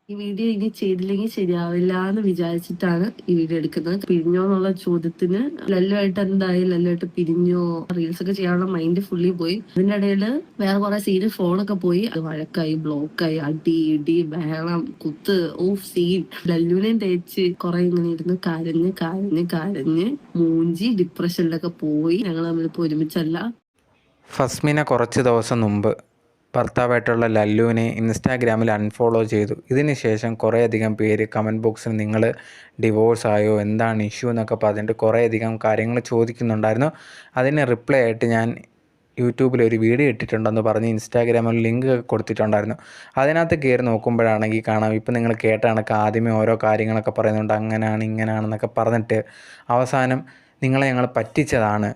ഈ വീഡിയോ ഇനി ചെയ്തില്ലെങ്കിൽ ശരിയാവില്ല എന്ന് വിചാരിച്ചിട്ടാണ് ഈ വീഡിയോ എടുക്കുന്നത്. പിരിഞ്ഞോ എന്നുള്ള ചോദ്യത്തിന് ലല്ലുമായിട്ട് എന്തായി, ലല്ലുമായിട്ട് പിരിഞ്ഞോ, റീൽസ് ഒക്കെ ചെയ്യാനുള്ള മൈൻഡ് ഫുള്ളി പോയി. അതിന്റെ ഇടയിൽ വേറെ കുറെ സീന് ഫോണൊക്കെ പോയി. അത് വഴക്കായി, ബ്ലോക്കായി, അടി ഇടി ബഹളം കുത്ത് സീൻ. ലല്ലുവിനെയും തേച്ച് കുറെ ഇങ്ങനെ ഇരുന്ന് കരഞ്ഞ് കരഞ്ഞ് കരഞ്ഞ് മൂഞ്ചി ഡിപ്രഷനിലൊക്കെ പോയി. ഞങ്ങൾ തമ്മിലിപ്പോൾ ഒരുമിച്ചല്ല. ഫസ്മിന കുറച്ച് ദിവസം മുമ്പ് ഭർത്താവായിട്ടുള്ള ലല്ലുവിനെ ഇൻസ്റ്റാഗ്രാമിൽ അൺഫോളോ ചെയ്തു. ഇതിന് ശേഷം കുറേയധികം പേര് കമൻറ്റ് ബോക്സിൽ നിങ്ങൾ ഡിവോഴ്സ് ആയോ, എന്താണ് ഇഷ്യൂ എന്നൊക്കെ പറഞ്ഞിട്ട് കുറേയധികം കാര്യങ്ങൾ ചോദിക്കുന്നുണ്ടായിരുന്നു. അതിന് റിപ്ലൈ ആയിട്ട് ഞാൻ യൂട്യൂബിൽ ഒരു വീഡിയോ ഇട്ടിട്ടുണ്ടെന്ന് പറഞ്ഞ് ഇൻസ്റ്റാഗ്രാമിൽ ലിങ്ക് കൊടുത്തിട്ടുണ്ടായിരുന്നു. അതിനകത്ത് കയറി നോക്കുമ്പോഴാണെങ്കിൽ കാണാം, ഇപ്പം നിങ്ങൾ കേട്ട കണക്ക് ആദ്യമേ ഓരോ കാര്യങ്ങളൊക്കെ പറയുന്നുണ്ട്, അങ്ങനെയാണ് ഇങ്ങനെയാണെന്നൊക്കെ പറഞ്ഞിട്ട് അവസാനം നിങ്ങളെ ഞങ്ങൾ പറ്റിച്ചതാണ്.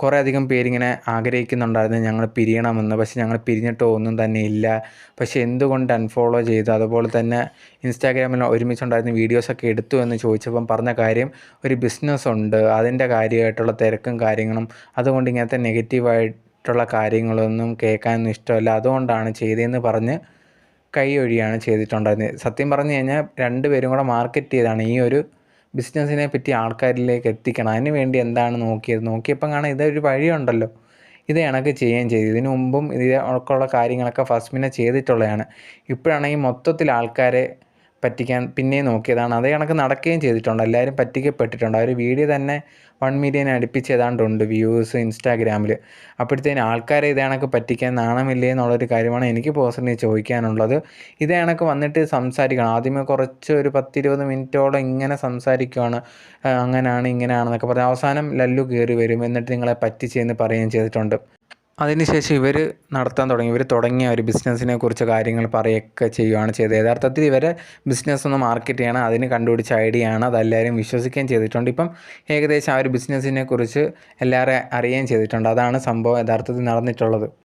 കുറേ അധികം പേരിങ്ങനെ ആഗ്രഹിക്കുന്നുണ്ടായിരുന്നു ഞങ്ങൾ പിരിയണമെന്ന്. പക്ഷേ ഞങ്ങൾ പിരിഞ്ഞിട്ടോ ഒന്നും തന്നെ ഇല്ല. പക്ഷേ എന്തുകൊണ്ട് അൺഫോളോ ചെയ്തു, അതുപോലെ തന്നെ ഇൻസ്റ്റാഗ്രാമിൽ ഒരുമിച്ചുണ്ടായിരുന്ന വീഡിയോസൊക്കെ എടുത്തു എന്ന് ചോദിച്ചപ്പം പറഞ്ഞ കാര്യം, ഒരു ബിസിനസ്സുണ്ട്, അതിൻ്റെ കാര്യമായിട്ടുള്ള തിരക്കും കാര്യങ്ങളും, അതുകൊണ്ട് ഇങ്ങനത്തെ നെഗറ്റീവായിട്ടുള്ള കാര്യങ്ങളൊന്നും കേൾക്കാനൊന്നും ഇഷ്ടമല്ല, അതുകൊണ്ടാണ് ചെയ്തതെന്ന് പറഞ്ഞ് കൈ ഒഴിയാണ് ചെയ്തിട്ടുണ്ടായിരുന്നത്. സത്യം പറഞ്ഞു കഴിഞ്ഞാൽ രണ്ടുപേരും കൂടെ മാർക്കറ്റ് ചെയ്താണ് ഈ ഒരു ബിസിനസ്സിനെ പറ്റി ആൾക്കാരിലേക്ക് എത്തിക്കണം. അതിന് വേണ്ടി എന്താണ് നോക്കിയപ്പം കാണാൻ ഇതൊരു വഴിയുണ്ടല്ലോ, ഇത് കണക്ക് ചെയ്യുകയും ചെയ്തു. ഇതിനു മുമ്പും ഇതിനൊക്കെയുള്ള കാര്യങ്ങളൊക്കെ ഫസ്മിനെ ചെയ്തിട്ടുള്ളതാണ്. ഇപ്പോഴാണെങ്കിൽ മൊത്തത്തിൽ ആൾക്കാരെ പറ്റിക്കാൻ പിന്നെയും നോക്കിയതാണ്. അതേ കണക്ക് നടക്കുകയും ചെയ്തിട്ടുണ്ട്. എല്ലാവരും പറ്റിക്കപ്പെട്ടിട്ടുണ്ട്. ആ ഒരു വീഡിയോ തന്നെ 1 മില്യൺ അടുപ്പിച്ച് ഏതാണ്ടുണ്ട് വ്യൂസ് ഇൻസ്റ്റാഗ്രാമിൽ. അപ്പോഴത്തേന് ആൾക്കാരെ ഇതേ കണക്ക് പറ്റിക്കാൻ നാണമില്ലേ എന്നുള്ളൊരു കാര്യമാണ് എനിക്ക് പേഴ്സണലി ചോദിക്കാനുള്ളത്. ഇതേ കണക്ക് വന്നിട്ട് സംസാരിക്കണം. ആദ്യമേ കുറച്ച് ഒരു 10-20 മിനിറ്റോളം ഇങ്ങനെ സംസാരിക്കുകയാണ്, അങ്ങനെയാണ് ഇങ്ങനെയാണെന്നൊക്കെ പറഞ്ഞ് അവസാനം ലല്ലു കയറി വരും, എന്നിട്ട് നിങ്ങളെ പറ്റിച്ചെന്ന് പറയുകയും ചെയ്തിട്ടുണ്ട്. അതിനുശേഷം ഇവർ നടത്താൻ തുടങ്ങി. ഇവർ തുടങ്ങിയ ഒരു ബിസിനസ്സിനെ കുറിച്ച് കാര്യങ്ങൾ പറയുകയൊക്കെ ചെയ്യുകയാണ് ചെയ്തത്. യഥാർത്ഥത്തിൽ ഇവരെ ബിസിനസ് ഒന്ന് മാർക്കറ്റ് ചെയ്യണം, അതിന് കണ്ടുപിടിച്ച ഐഡിയ ആണ്. അതെല്ലാവരും വിശ്വസിക്കുകയും ചെയ്തിട്ടുണ്ട്. ഇപ്പം ഏകദേശം ആ ഒരു ബിസിനസ്സിനെ കുറിച്ച് എല്ലാവരും അറിയുകയും ചെയ്തിട്ടുണ്ട്. അതാണ് സംഭവം യഥാർത്ഥത്തിൽ നടന്നിട്ടുള്ളത്.